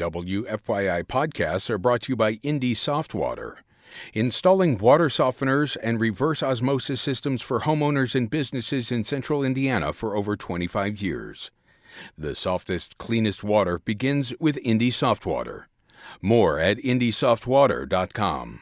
WFYI podcasts are brought to you by Indie Softwater, installing water softeners and reverse osmosis systems for homeowners and businesses in central Indiana for over 25 years. The softest, cleanest water begins with Indie Softwater. More at indiesoftwater.com.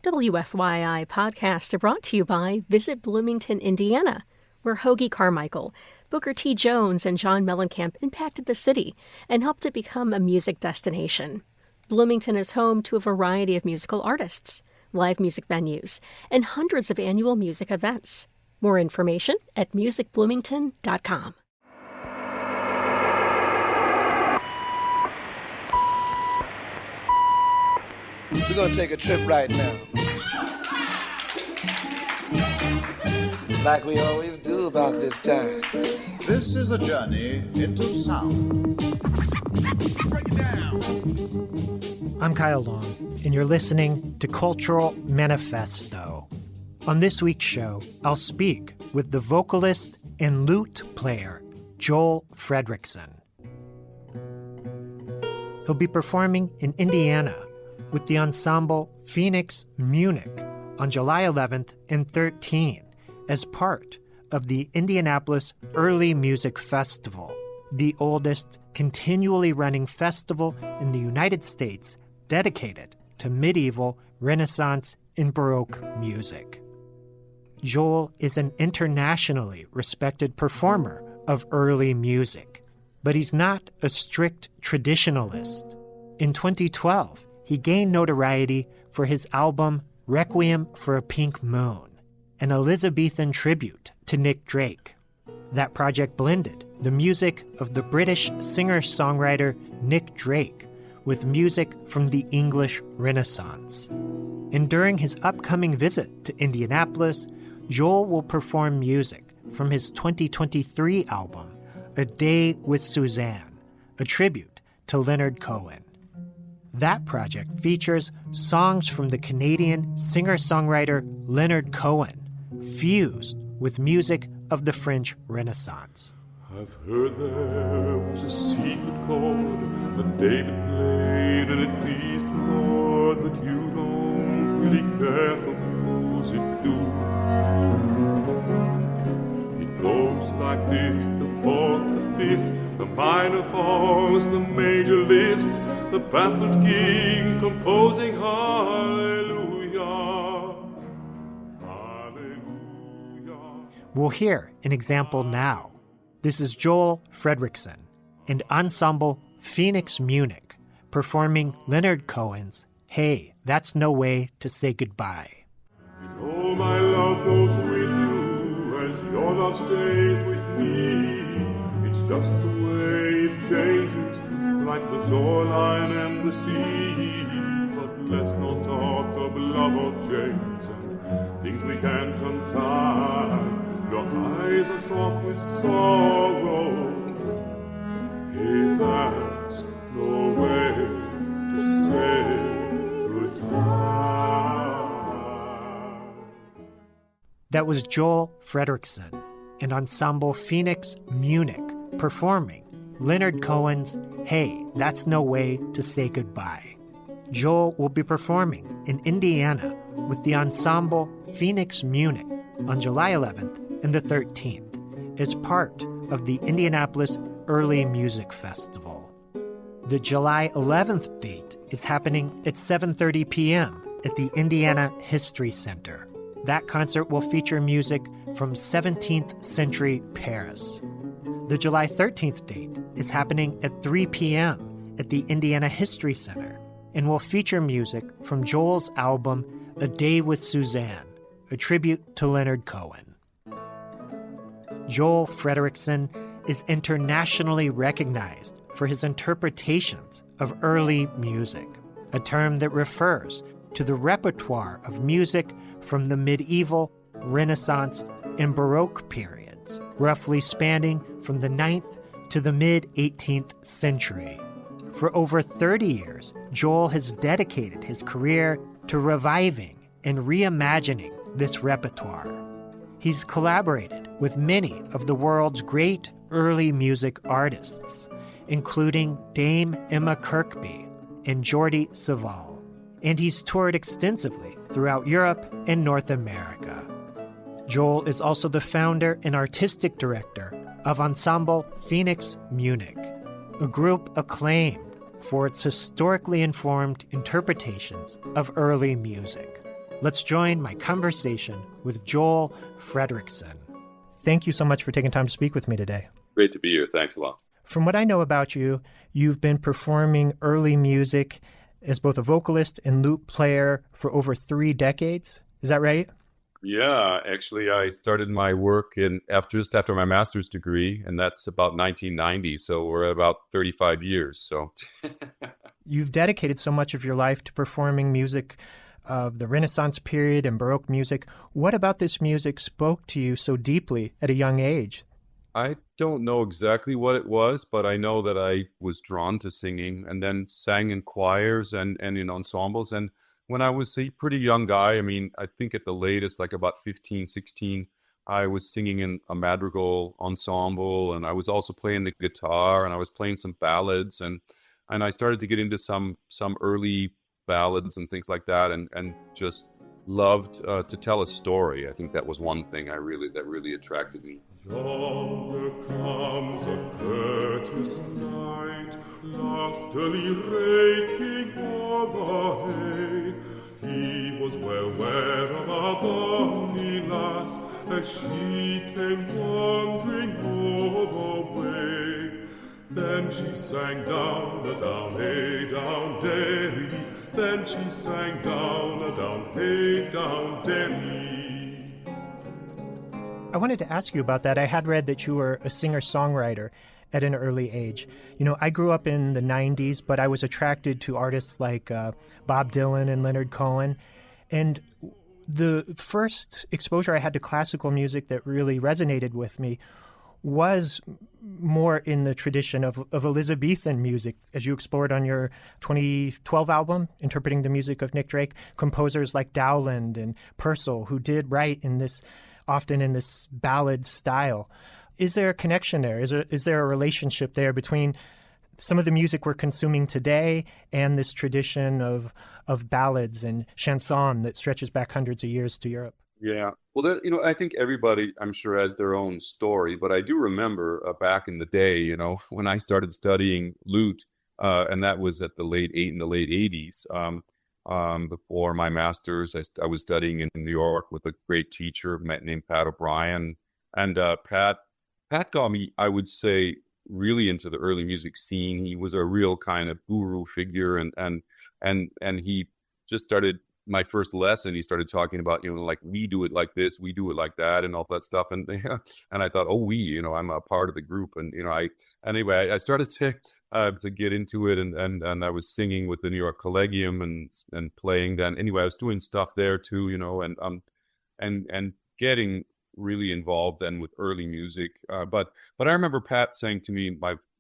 WFYI podcasts are brought to you by Visit Bloomington, Indiana, where Hoagie Carmichael, Booker T. Jones, and John Mellencamp impacted the city and helped it become a music destination. Bloomington is home to a variety of musical artists, live music venues, and hundreds of annual music events. More information at musicbloomington.com. We're going to take a trip right now. Like we always do about this time. This is a journey into sound. Break it down. I'm Kyle Long, and you're listening to Cultural Manifesto. On this week's show, I'll speak with the vocalist and lute player, Joel Frederiksen. He'll be performing in Indiana with the Ensemble Phoenix Munich on July 11th and 13th as part of the Indianapolis Early Music Festival, the oldest continually running festival in the United States dedicated to medieval, Renaissance, and Baroque music. Joel is an internationally respected performer of early music, but he's not a strict traditionalist. In 2012, he gained notoriety for his album Requiem for a Pink Moon, an Elizabethan tribute to Nick Drake. That project blended the music of the British singer-songwriter Nick Drake with music from the English Renaissance. And during his upcoming visit to Indianapolis, Joel will perform music from his 2023 album, A Day with Suzanne, a tribute to Leonard Cohen. That project features songs from the Canadian singer-songwriter Leonard Cohen, fused with music of the French Renaissance. I've heard there was a secret chord that David played and it pleased the Lord, but you don't really care for music, do you? It goes like this, the fourth, the fifth, the minor falls, the major lifts, the baffled king composing hallelujah, hallelujah. We'll hear an example now. This is Joel Frederiksen and Ensemble Phoenix Munich performing Leonard Cohen's Hey, That's No Way to Say Goodbye. You know my love goes with you as your love stays with me. It's just the way it changes, like the shoreline and the sea. But let's not talk of love or chains and things we can't untie. Your eyes are soft with sorrow. Hey, that's no way to say goodbye. That was Joel Frederiksen and Ensemble Phoenix Munich performing Leonard Cohen's Hey, That's No Way to Say Goodbye. Joel will be performing in Indiana with the Ensemble Phoenix Munich on July 11th and the 13th as part of the Indianapolis Early Music Festival. The July 11th date is happening at 7:30 p.m. at the Indiana History Center. That concert will feature music from 17th century Paris. The July 13th date is happening at 3 p.m. at the Indiana History Center and will feature music from Joel's album A Day with Suzanne, a tribute to Leonard Cohen. Joel Frederiksen is internationally recognized for his interpretations of early music, a term that refers to the repertoire of music from the medieval, Renaissance, and Baroque periods, roughly spanning from the 9th to the mid-18th century. For over 30 years, Joel has dedicated his career to reviving and reimagining this repertoire. He's collaborated with many of the world's great early music artists, including Dame Emma Kirkby and Jordi Savall. And he's toured extensively throughout Europe and North America. Joel is also the founder and artistic director of Ensemble Phoenix Munich, a group acclaimed for its historically informed interpretations of early music. Let's join my conversation with Joel Frederiksen. Thank you so much for taking time to speak with me today. Great to be here. Thanks a lot. From what I know about you, you've been performing early music as both a vocalist and lute player for over 3 decades. Is that right? Yeah, actually, I started my work just after my master's degree, and that's about 1990. So we're at about 35 years. So you've dedicated so much of your life to performing music of the Renaissance period and Baroque music. What about this music spoke to you so deeply at a young age? I don't know exactly what it was, but I know that I was drawn to singing and then sang in choirs and in ensembles. And when I was a pretty young guy, I mean, I think at the latest, like about 15, 16, I was singing in a madrigal ensemble, and I was also playing the guitar, and I was playing some ballads, and I started to get into some early ballads and things like that, and just loved to tell a story. I think that was one thing that really attracted me. Yonder comes a courteous knight, lustily raking o'er the hay. He was well aware of a bonny lass, as she came wandering o'er the way. Then she sang down, a down, hey, down, derry. Then she sang down, a down, hey, down, derry. I wanted to ask you about that. I had read that you were a singer-songwriter at an early age. You know, I grew up in the 90s, but I was attracted to artists like Bob Dylan and Leonard Cohen. And the first exposure I had to classical music that really resonated with me was more in the tradition of Elizabethan music, as you explored on your 2012 album, Interpreting the Music of Nick Drake, composers like Dowland and Purcell, who did write often in this ballad style. Is there a connection there? Is there a relationship there between some of the music we're consuming today and this tradition of ballads and chanson that stretches back hundreds of years to Europe? Yeah. Well, I think everybody, I'm sure, has their own story, but I do remember back in the day, when I started studying lute, and that was in the late 80s. Before my master's, I was studying in New York with a great teacher named Pat O'Brien, and Pat got me, I would say, really into the early music scene. He was a real kind of guru figure, and he just started my first lesson. He started talking about, like, we do it like this, we do it like that, and all that stuff. And and I thought, I'm a part of the group. And I started to get into it, and I was singing with the New York Collegium and playing then. Anyway, I was doing stuff there too, and getting really involved then with early music. But I remember Pat saying to me,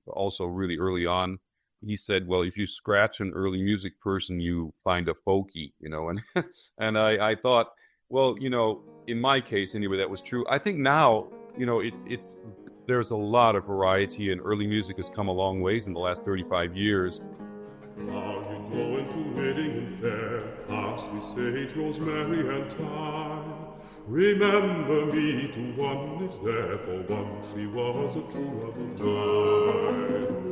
also really early on, he said, well, if you scratch an early music person, you find a folkie, and and I thought, well, in my case anyway, that was true. I think now, there's a lot of variety, and early music has come a long ways in the last 35 years. Now you go into wedding and fair, past we sage, rosemary and thyme. Remember me to one who lives there, for once she was a true love of mine.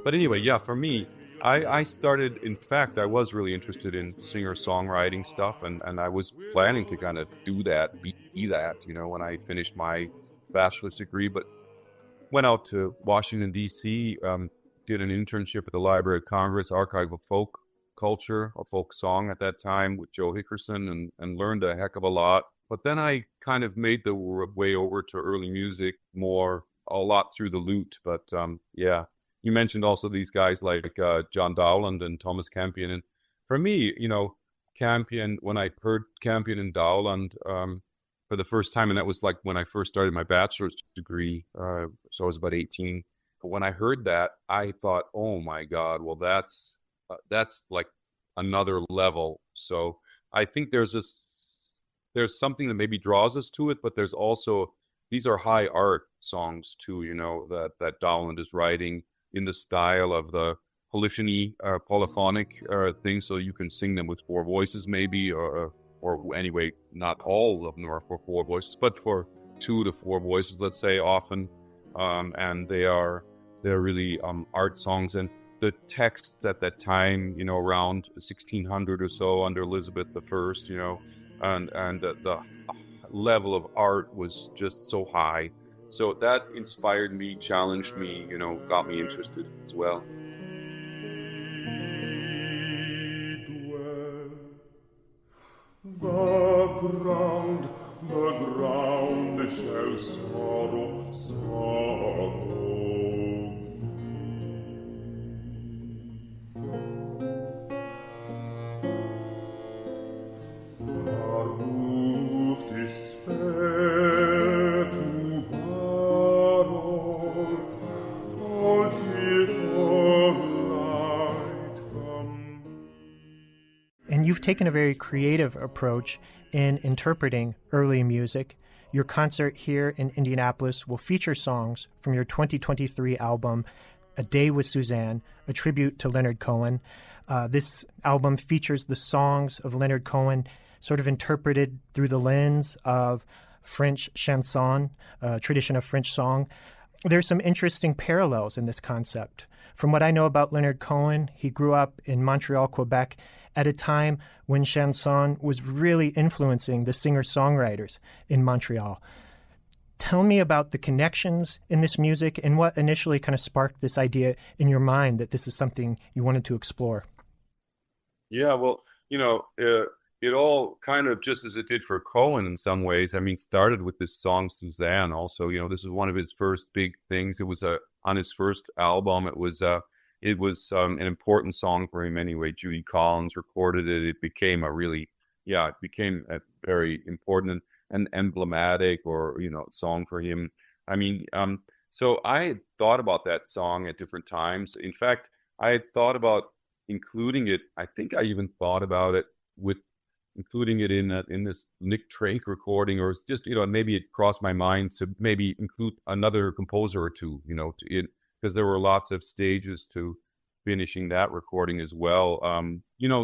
But anyway, yeah, for me, I started, in fact, I was really interested in singer-songwriting stuff, and I was planning to kind of do that, be that, when I finished my bachelor's degree, but went out to Washington, D.C., did an internship at the Library of Congress, Archive of Folk Culture, or folk song at that time, with Joe Hickerson, and learned a heck of a lot. But then I kind of made the way over to early music a lot through the lute, but yeah. You mentioned also these guys like John Dowland and Thomas Campion. And for me, Campion, when I heard Campion and Dowland for the first time, and that was like when I first started my bachelor's degree, so I was about 18. But when I heard that, I thought, oh my God, well, that's like another level. So I think there's there's something that maybe draws us to it, but there's also, these are high art songs too, that Dowland is writing in the style of the polyphony, polyphonic thing, so you can sing them with four voices maybe, or anyway, not all of them are for four voices, but for 2 to 4 voices, let's say, often, and they're really art songs. And the texts at that time, around 1600 or so under Elizabeth I, and the level of art was just so high. So that inspired me, challenged me, got me interested as well. The ground shall sorrow. The roof despair to borrow, all till for light from. And you've taken a very creative approach in interpreting early music. Your concert here in Indianapolis will feature songs from your 2023 album, A Day with Suzanne, a tribute to Leonard Cohen. This album features the songs of Leonard Cohen sort of interpreted through the lens of French chanson, tradition of French song. There's some interesting parallels in this concept. From what I know about Leonard Cohen, he grew up in Montreal, Quebec, at a time when chanson was really influencing the singer-songwriters in Montreal. Tell me about the connections in this music and what initially kind of sparked this idea in your mind that this is something you wanted to explore. Yeah, well, it all kind of, just as it did for Cohen in some ways, started with this song Suzanne also. This was one of his first big things. It was on his first album. It was an important song for him anyway. Judy Collins recorded it. It became a very important and emblematic song for him. So I had thought about that song at different times. In fact, I had thought about including it. I think I even thought about it with including it in this Nick Drake recording, or just, maybe it crossed my mind to maybe include another composer or two, because there were lots of stages to finishing that recording as well.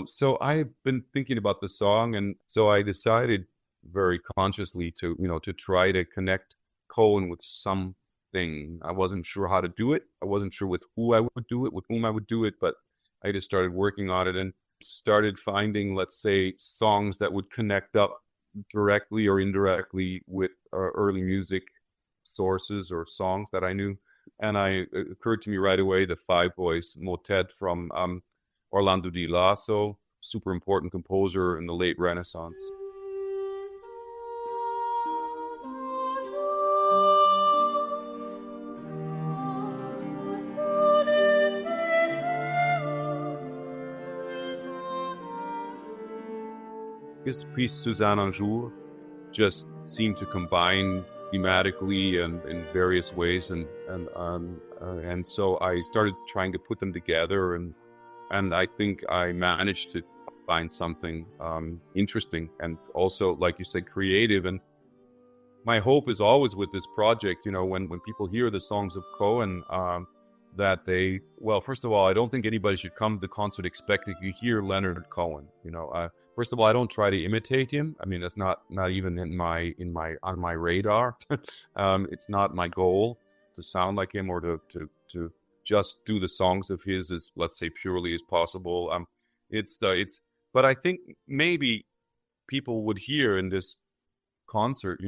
So I've been thinking about the song, and so I decided very consciously to try to connect Cohen with something. I wasn't sure how to do it. I wasn't sure with who I would do it, with whom I would do it, but I just started working on it and started finding, let's say, songs that would connect up directly or indirectly with early music sources or songs that I knew. And it occurred to me right away the 5-voice motet from Orlando di Lasso, super important composer in the late Renaissance. This piece, Suzanne un jour, just seemed to combine thematically and in various ways, and so I started trying to put them together, and I think I managed to find something interesting and also, like you said, creative. And my hope is always with this project, when people hear the songs of Cohen, that they, well, first of all, I don't think anybody should come to the concert expecting to hear Leonard Cohen. First of all, I don't try to imitate him. That's not even on my radar. It's not my goal to sound like him or to just do the songs of his as, let's say, purely as possible. But I think maybe people would hear in this concert,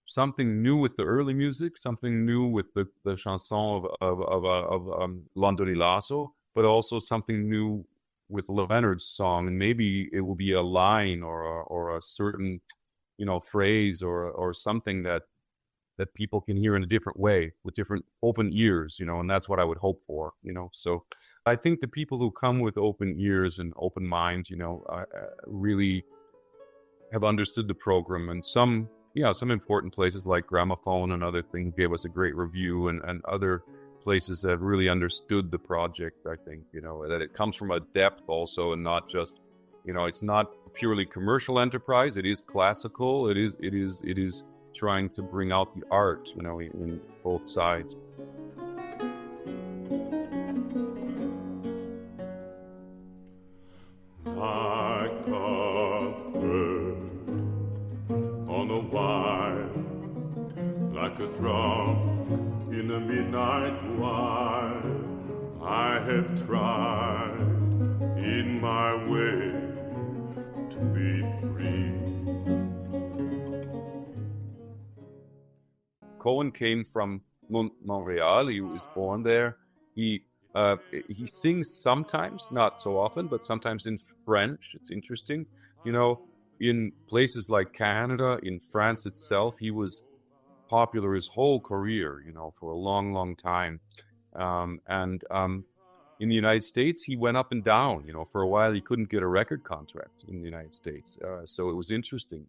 something new with the early music, something new with the chanson of Orlando di Lasso, but also something new with Leonard's song, and maybe it will be a line or a certain, phrase or something that people can hear in a different way with different open ears, and that's what I would hope for, So I think the people who come with open ears and open minds, really have understood the program, and some important places like Gramophone and other things gave us a great review, and other places that really understood the project. I think, that it comes from a depth also, and not just It's not a purely commercial enterprise. It is classical. It is trying to bring out the art, in both sides. Like a bird on a wire, like a drum in a midnight choir, I have tried in my way to be free. Cohen came from Montreal. He was born there. He sings sometimes, not so often, but sometimes in French. It's interesting. In places like Canada, in France itself, he was popular his whole career, for a long, long time. And in the United States, he went up and down. For a while, he couldn't get a record contract in the United States. So it was interesting.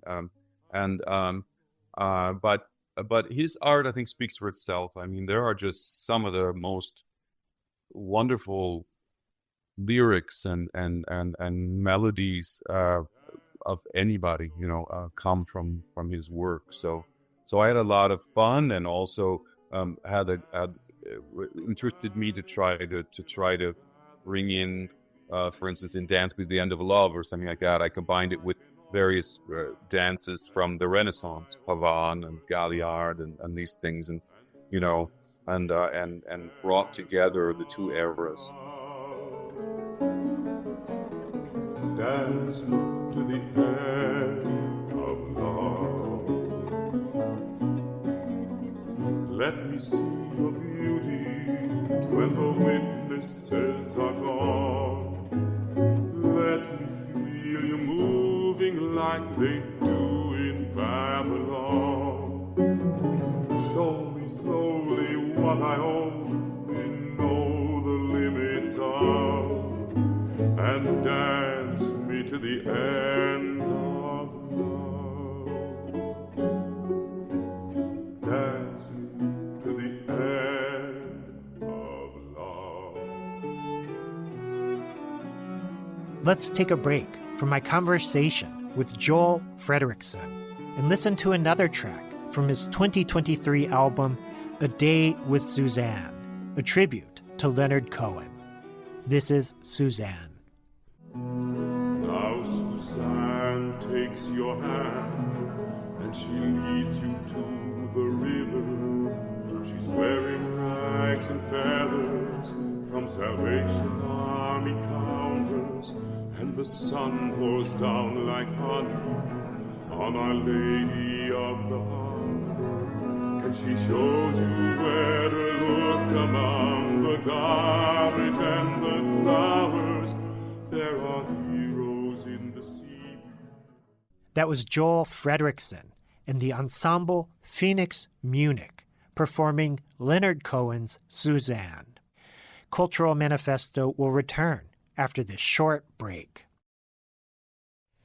But his art, I think, speaks for itself. I mean, there are just some of the most wonderful lyrics and melodies of anybody, come from his work. So I had a lot of fun, and also interested me to try to bring in, for instance, in Dance With the End of Love or something like that, I combined it with various dances from the Renaissance, Pavane and Galliard and these things, and and brought together the two eras. Dance to the end of love. Let me see your beauty when the witnesses are gone. Let me feel you moving like they do in Babylon. Show me slowly what I only know the limits of, and dance me to the end of love. Dance me to the end of love. Let's take a break from my conversation with Joel Frederiksen and listen to another track from his 2023 album, A Day with Suzanne, a tribute to Leonard Cohen. This is Suzanne. Now Suzanne takes your hand and she leads you to the river. She's wearing rags and feathers from Salvation Army counters, and the sun pours down like honey on Our Lady of the Harbor. And she shows you where to look among the garbage and the flowers. There are heroes in the sea. That was Joel Frederiksen and the Ensemble Phoenix Munich performing Leonard Cohen's Suzanne. Cultural Manifesto will return after this short break.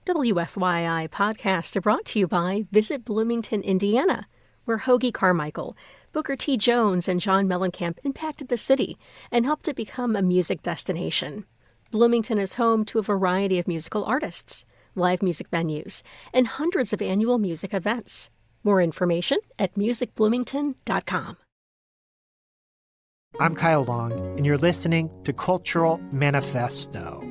WFYI podcasts are brought to you by Visit Bloomington, Indiana, where Hoagie Carmichael, Booker T. Jones, and John Mellencamp impacted the city and helped it become a music destination. Bloomington is home to a variety of musical artists, live music venues, and hundreds of annual music events. More information at musicbloomington.com. I'm Kyle Long, and you're listening to Cultural Manifesto.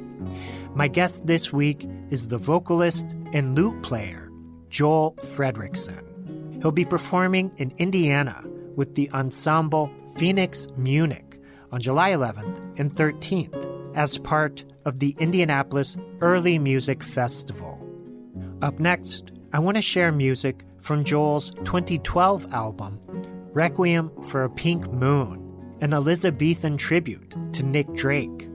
My guest this week is the vocalist and lute player, Joel Frederiksen. He'll be performing in Indiana with the Ensemble Phoenix Munich on July 11th and 13th as part of the Indianapolis Early Music Festival. Up next, I want to share music from Joel's 2012 album, Requiem for a Pink Moon, an Elizabethan tribute to Nick Drake.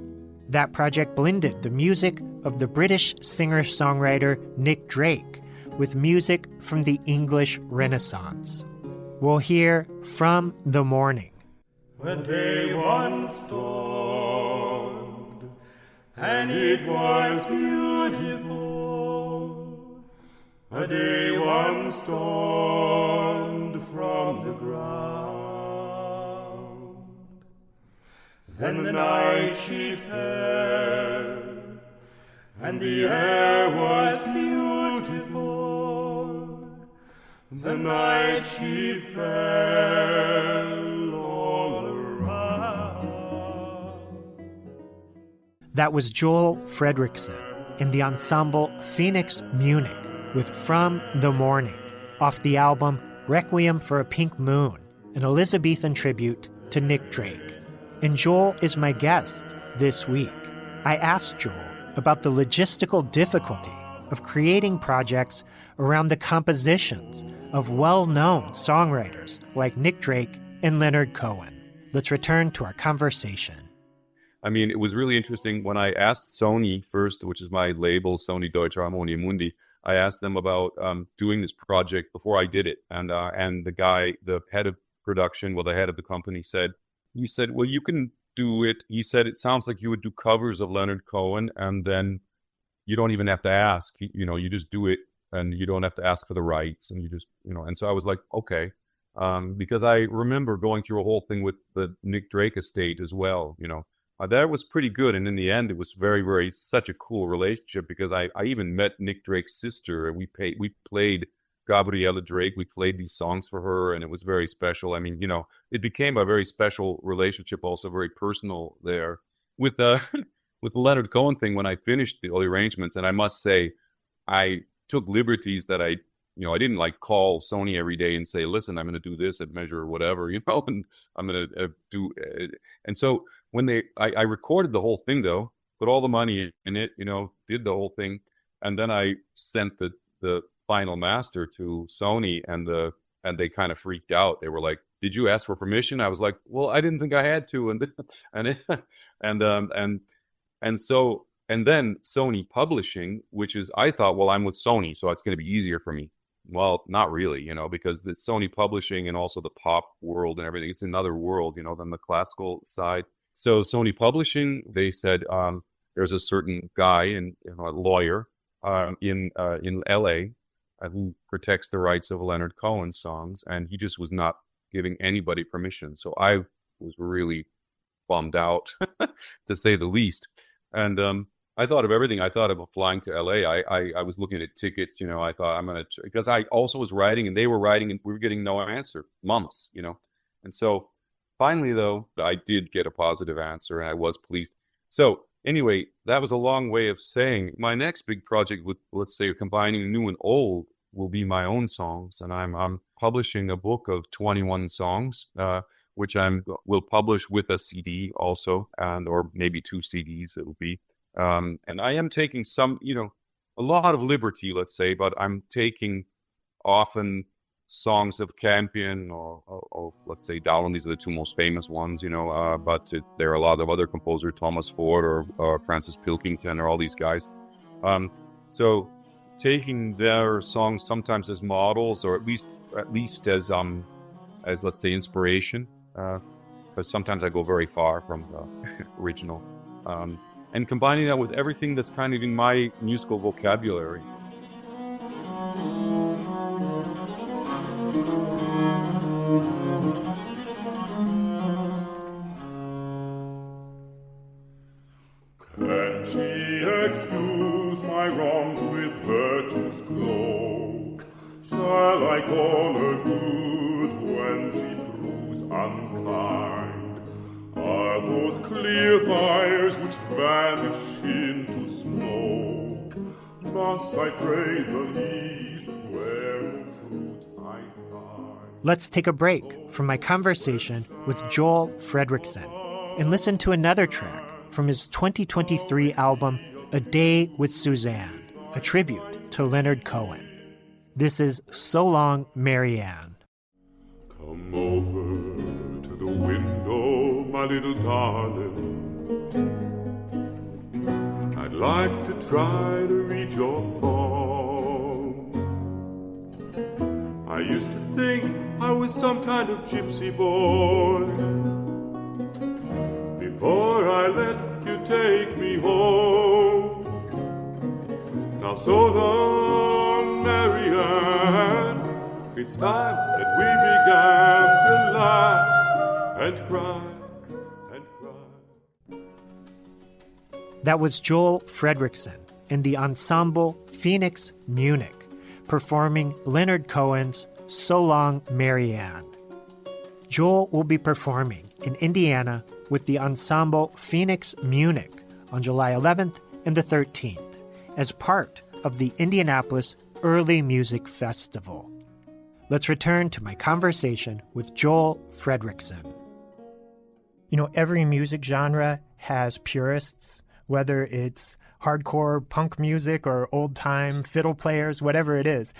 That project blended the music of the British singer-songwriter Nick Drake with music from the English Renaissance. We'll hear From the Morning. When day once dawned, and it was beautiful, a day once dawned from the ground. Then the night she fell, and the air was beautiful. The night she fell all around. That was Joel Frederiksen in the Ensemble Phoenix Munich with From the Morning, off the album Requiem for a Pink Moon, an Elizabethan tribute to Nick Drake. And Joel is my guest this week. I asked Joel about the logistical difficulty of creating projects around the compositions of well-known songwriters like Nick Drake and Leonard Cohen. Let's return to our conversation. I mean, it was really interesting when I asked Sony first, which is my label, Sony Deutsche Harmonie Mundi. I asked them about doing this project before I did it. And the guy, the head of production, the head of the company he said, well, you can do it. He said, it sounds like you would do covers of Leonard Cohen, and then you don't even have to ask, you just do it, and you don't have to ask for the rights, and you just, and so I was like, okay. Because I remember going through a whole thing with the Nick Drake estate as well, that was pretty good. And in the end, it was very, very, such a cool relationship, because I even met Nick Drake's sister, and we played Gabriella Drake. We played these songs for her, and it was very special. I mean, it became a very special relationship, also very personal there. With the Leonard Cohen thing, when I finished the arrangements, and I must say, I took liberties that I didn't like call Sony every day and say, listen, I'm going to do this at measure or whatever, and I'm going to do. And so when I recorded the whole thing, though, put all the money in it, did the whole thing. And then I sent the final master to Sony, and they kind of freaked out. They were like, did you ask for permission? I was like, well, I didn't think I had to. And then Sony Publishing, which is, I thought, well, I'm with Sony, so it's going to be easier for me. Well, not really, because the Sony Publishing and also the pop world and everything, it's another world, than the classical side. So Sony Publishing, they said, there's a certain guy, a lawyer in LA who protects the rights of Leonard Cohen songs, and he just was not giving anybody permission. So I was really bummed out, to say the least. And I thought of everything. I thought of flying to LA. I was looking at tickets, I thought I'm going to, because I also was writing and they were writing and we were getting no answer, months, And so finally, though, I did get a positive answer and I was pleased. So anyway, that was a long way of saying my next big project with, let's say, combining new and old will be my own songs. And I'm publishing a book of 21 songs, which will publish with a CD also, or maybe 2 CDs it will be. And I am taking some, a lot of liberty, let's say, but I'm taking often songs of Campion or let's say Dowland. These are the 2 most famous ones, but there are a lot of other composers, Thomas Ford or Francis Pilkington or all these guys. So taking their songs sometimes as models, or at least as let's say inspiration, because sometimes I go very far from the original. And combining that with everything that's kind of in my musical vocabulary. Can she excuse my wrongs with virtue's cloak? Shall I call her good when she proves unkind? Are those clear fires which vanish into smoke? Must I praise the leaves where no fruit I find? Let's take a break from my conversation with Joel Frederiksen and listen to another track from his 2023 album, A Day with Suzanne, a tribute to Leonard Cohen. This is So Long, Marianne. Come over to the window, my little darling. I'd like to try to read your palm. I used to think I was some kind of gypsy boy before I let you take me home. Now so long, Marianne, it's time that we began to laugh and cry and cry. That was Joel Frederiksen and the Ensemble Phoenix Munich, performing Leonard Cohen's So Long, Marianne. Joel will be performing in Indiana with the Ensemble Phoenix Munich on July 11th and the 13th as part of the Indianapolis Early Music Festival. Let's return to my conversation with Joel Frederiksen. You know, every music genre has purists, whether it's hardcore punk music or old-time fiddle players, whatever it is.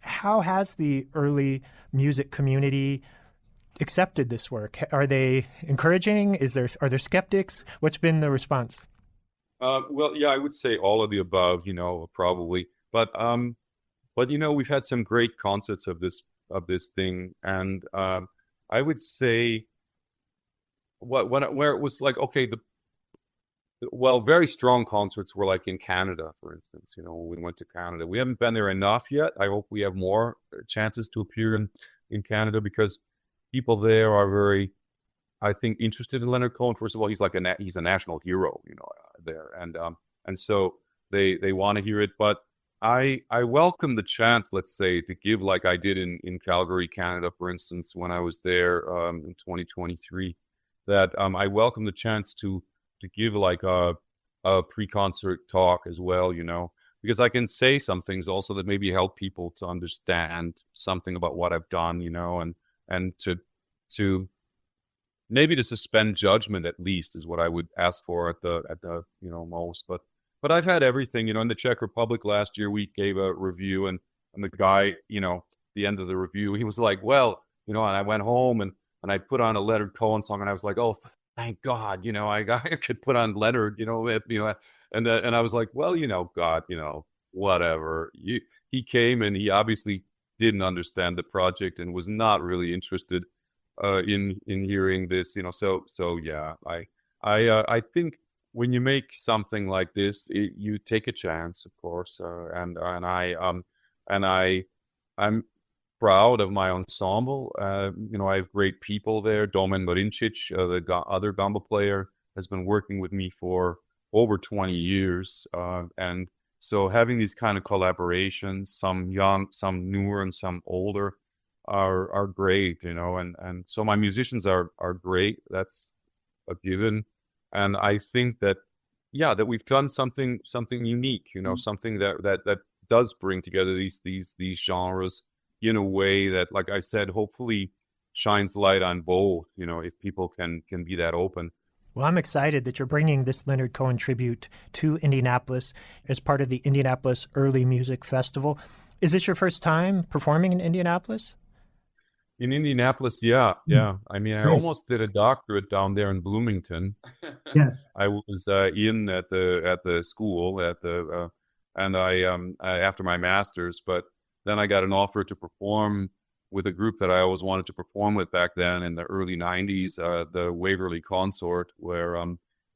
How has the early music community accepted this work? Are they encouraging? Are there skeptics? What's been the response? Well, yeah, I would say all of the above, probably. But we've had some great concerts of this thing, and I would say where it was like, okay, very strong concerts were like in Canada, for instance. When we went to Canada, we haven't been there enough yet. I hope we have more chances to appear in Canada, because people there are very, I think, interested in Leonard Cohen. First of all, he's a national hero, there, and so they want to hear it. But I welcome the chance, let's say, to give, like I did in Calgary, Canada, for instance, when I was there in 2023. That I welcome the chance to give like a pre-concert talk as well, because I can say some things also that maybe help people to understand something about what I've done, and to maybe to suspend judgment, at least, is what I would ask for at the most. But I've had everything, in the Czech Republic last year, we gave a review, and the guy, the end of the review, he was like, well, and I went home and I put on a Leonard Cohen song, and I was like, oh, thank God, I could put on Leonard, and I was like, well, God, whatever. He came, and he obviously didn't understand the project and was not really interested in hearing this, So yeah, I think when you make something like this, you take a chance, of course, and I'm proud of my ensemble. I have great people there. Domen Marincic, the other gamba player, has been working with me for over 20 years. And so having these kind of collaborations, some young, some newer, and some older, are great, and so my musicians are great. That's a given. And I think that we've done something unique, something that does bring together these genres in a way that, like I said, hopefully shines light on both, if people can be that open. Well, I'm excited that you're bringing this Leonard Cohen tribute to Indianapolis as part of the Indianapolis Early Music Festival. Is this your first time performing in Indianapolis? In Indianapolis, yeah. I mean, I almost did a doctorate down there in Bloomington. Yeah. I was in at the school and I after my master's, but then I got an offer to perform with a group that I always wanted to perform with back then in the early 90s, the Waverly Consort, where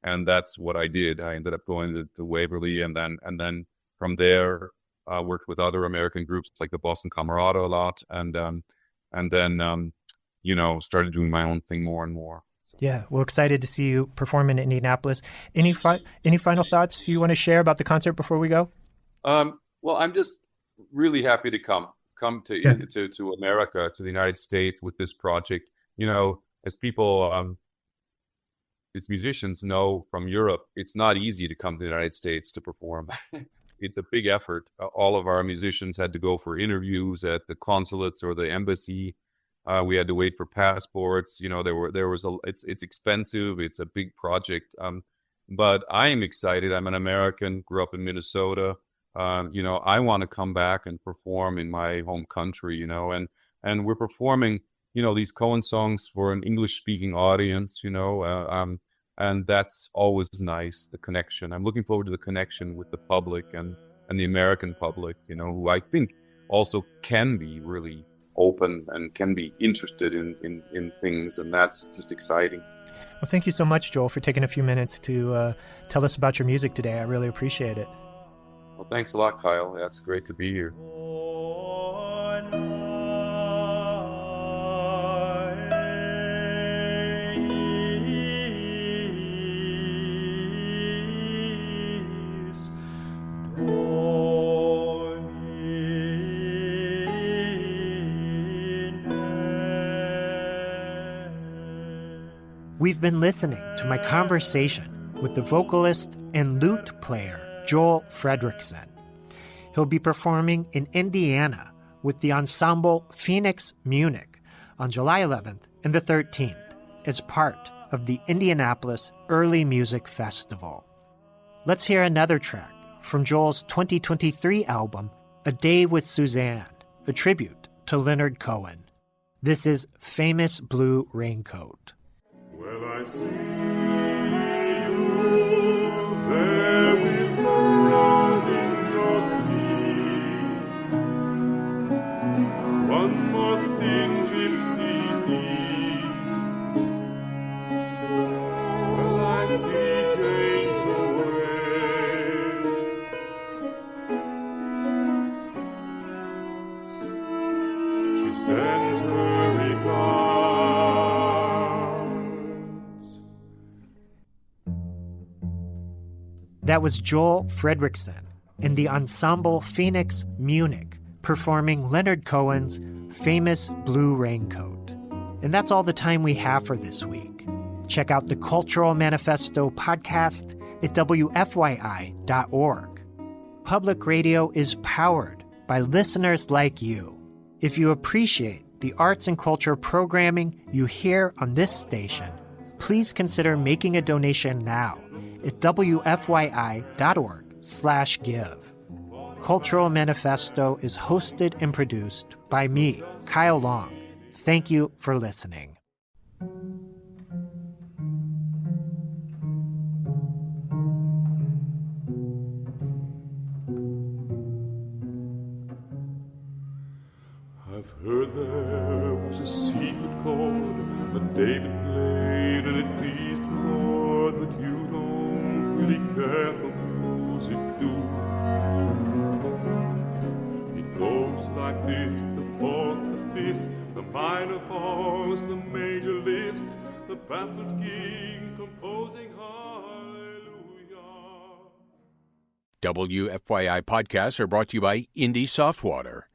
and that's what I did. I ended up going to Waverly, and then from there worked with other American groups like the Boston Camerata a lot, and then started doing my own thing more and more. So. Yeah, well, excited to see you perform in Indianapolis. Any final thoughts you want to share about the concert before we go? Well, I'm just really happy to come to America, to the United States with this project. As people, as musicians know from Europe, it's not easy to come to the United States to perform. It's a big effort. All of our musicians had to go for interviews at the consulates or the embassy. We had to wait for passports. It's expensive. It's a big project. But I am excited. I'm an American, grew up in Minnesota. I want to come back and perform in my home country, and we're performing, these Cohen songs for an English-speaking audience, and that's always nice, the connection. I'm looking forward to the connection with the public and the American public, who I think also can be really open and can be interested in things, and that's just exciting. Well, thank you so much, Joel, for taking a few minutes to tell us about your music today. I really appreciate it. Well, thanks a lot, Kyle. That's great to be here. We've been listening to my conversation with the vocalist and lute player Joel Frederiksen. He'll be performing in Indiana with the Ensemble Phoenix Munich on July 11th and the 13th as part of the Indianapolis Early Music Festival. Let's hear another track from Joel's 2023 album, A Day with Suzanne, a tribute to Leonard Cohen. This is Famous Blue Raincoat. Well, I see you there with the rose in your teeth. One more thing, gypsy thief. Well, I see Jane's away. She sends her regards. That was Joel Frederiksen in the Ensemble Phoenix Munich performing Leonard Cohen's Famous Blue Raincoat. And that's all the time we have for this week. Check out the Cultural Manifesto podcast at WFYI.org. Public radio is powered by listeners like you. If you appreciate the arts and culture programming you hear on this station, please consider making a donation now at WFYI.org/give. Cultural Manifesto is hosted and produced by me, Kyle Long. Thank you for listening. I've heard there was a secret chord that David played and it pleased the Lord, but you don't really care for music, do. It goes like this, the fourth, the fifth, the minor falls, the major lifts, the baffled king composing hallelujah. WFYI podcasts are brought to you by Indie Softwater,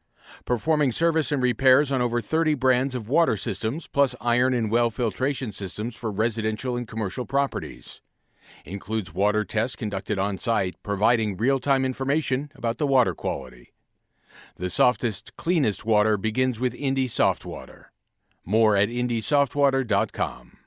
performing service and repairs on over 30 brands of water systems, plus iron and well filtration systems for residential and commercial properties. Includes water tests conducted on-site, providing real-time information about the water quality. The softest, cleanest water begins with Indie Softwater. More at indiesoftwater.com.